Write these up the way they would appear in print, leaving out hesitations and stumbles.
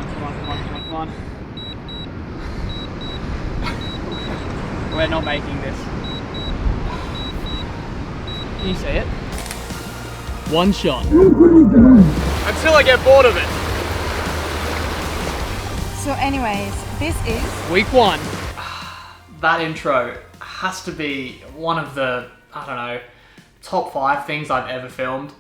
come on, come on, come on, come on. We're not making this. Can you see it? One shot. Until I get bored of it. So anyways, this is week 1. That intro has to be one of the, I don't know, top 5 things I've ever filmed.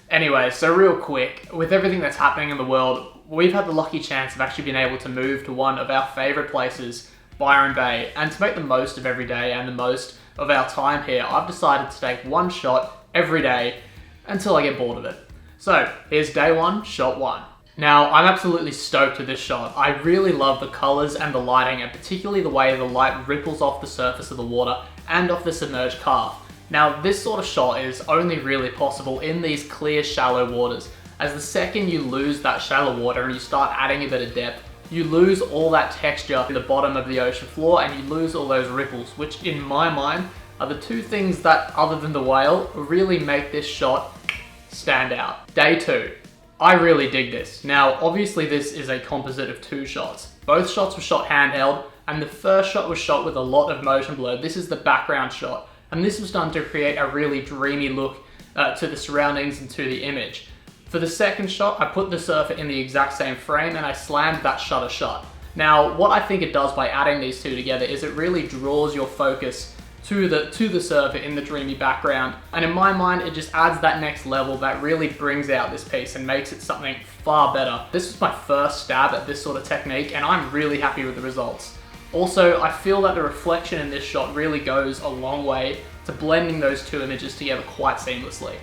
Anyway, so real quick, with everything that's happening in the world, we've had the lucky chance of actually being able to move to one of our favourite places, Byron Bay, and to make the most of every day and the most of our time here, I've decided to take one shot every day until I get bored of it. So, here's day 1, shot 1. Now, I'm absolutely stoked with this shot. I really love the colours and the lighting, and particularly the way the light ripples off the surface of the water and off the submerged calf. Now, this sort of shot is only really possible in these clear, shallow waters, as the second you lose that shallow water and you start adding a bit of depth, you lose all that texture in the bottom of the ocean floor and you lose all those ripples, which in my mind are the 2 things that, other than the whale, really make this shot stand out. Day 2. I really dig this. Now, obviously this is a composite of 2 shots. Both shots were shot handheld, and the first shot was shot with a lot of motion blur. This is the background shot, and this was done to create a really dreamy look to the surroundings and to the image. For the second shot, I put the surfer in the exact same frame and I slammed that shutter shut. Now, what I think it does by adding these 2 together is it really draws your focus to the surfer in the dreamy background, and in my mind it just adds that next level that really brings out this piece and makes it something far better. This was my first stab at this sort of technique and I'm really happy with the results. Also, I feel that the reflection in this shot really goes a long way to blending those 2 images together quite seamlessly.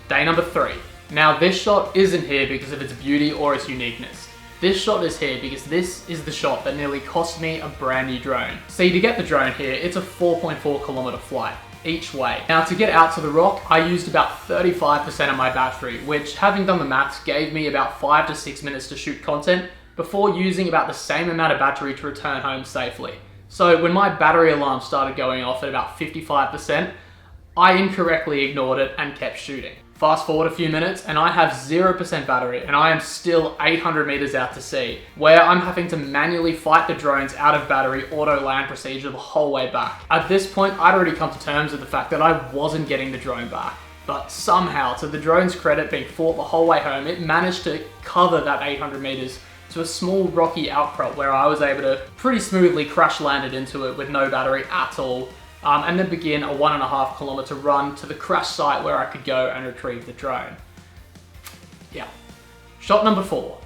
Day number 3. Now, this shot isn't here because of its beauty or its uniqueness. This shot is here because this is the shot that nearly cost me a brand new drone. See, to get the drone here, it's a 4.4 kilometer flight each way. Now, to get out to the rock, I used about 35% of my battery, which, having done the maths, gave me about 5 to 6 minutes to shoot content before using about the same amount of battery to return home safely. So when my battery alarm started going off at about 55%, I incorrectly ignored it and kept shooting. Fast forward a few minutes and I have 0% battery and I am still 800 meters out to sea, where I'm having to manually fight the drones out of battery auto land procedure the whole way back. At this point, I'd already come to terms with the fact that I wasn't getting the drone back. But somehow, to the drone's credit, being fought the whole way home, it managed to cover that 800 meters to a small rocky outcrop where I was able to pretty smoothly crash landed into it with no battery at all. And then begin a 1.5 kilometer run to the crash site where I could go and retrieve the drone. Yeah. Shot number 4.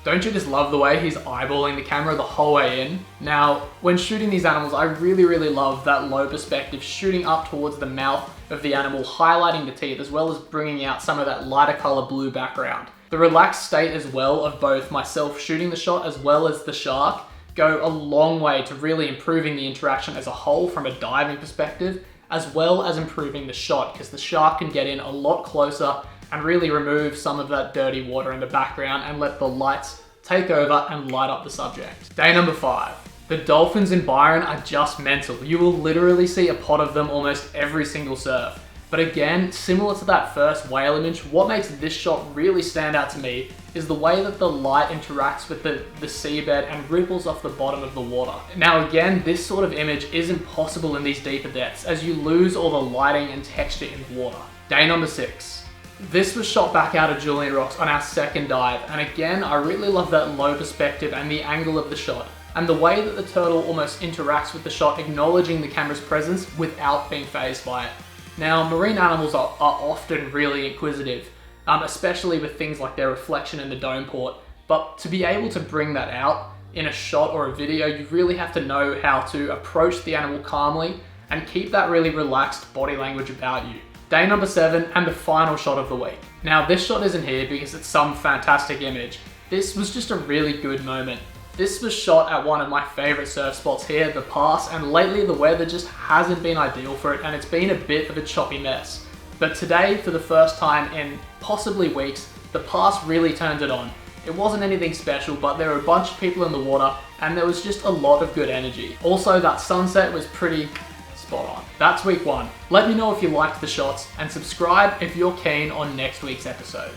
Don't you just love the way he's eyeballing the camera the whole way in? Now, when shooting these animals, I really love that low perspective shooting up towards the mouth of the animal, highlighting the teeth, as well as bringing out some of that lighter color blue background. The relaxed state as well of both myself shooting the shot as well as the shark go a long way to really improving the interaction as a whole from a diving perspective, as well as improving the shot, because the shark can get in a lot closer and really remove some of that dirty water in the background and let the lights take over and light up the subject. Day number 5. The dolphins in Byron are just mental. You will literally see a pod of them almost every single surf. But again, similar to that first whale image, what makes this shot really stand out to me is the way that the light interacts with the seabed and ripples off the bottom of the water. Now again, this sort of image isn't possible in these deeper depths as you lose all the lighting and texture in the water. Day number 6. This was shot back out of Julian Rocks on our second dive, and again, I really love that low perspective and the angle of the shot, and the way that the turtle almost interacts with the shot, acknowledging the camera's presence without being fazed by it. Now, marine animals are often really inquisitive, especially with things like their reflection in the dome port, but to be able to bring that out in a shot or a video, you really have to know how to approach the animal calmly and keep that really relaxed body language about you. Day number 7 and the final shot of the week. Now, this shot isn't here because it's some fantastic image. This was just a really good moment. This was shot at one of my favorite surf spots here, the Pass, and lately the weather just hasn't been ideal for it and it's been a bit of a choppy mess. But today, for the first time in possibly weeks, the Pass really turned it on. It wasn't anything special, but there were a bunch of people in the water and there was just a lot of good energy. Also, that sunset was pretty spot on. That's week 1. Let me know if you liked the shots and subscribe if you're keen on next week's episode.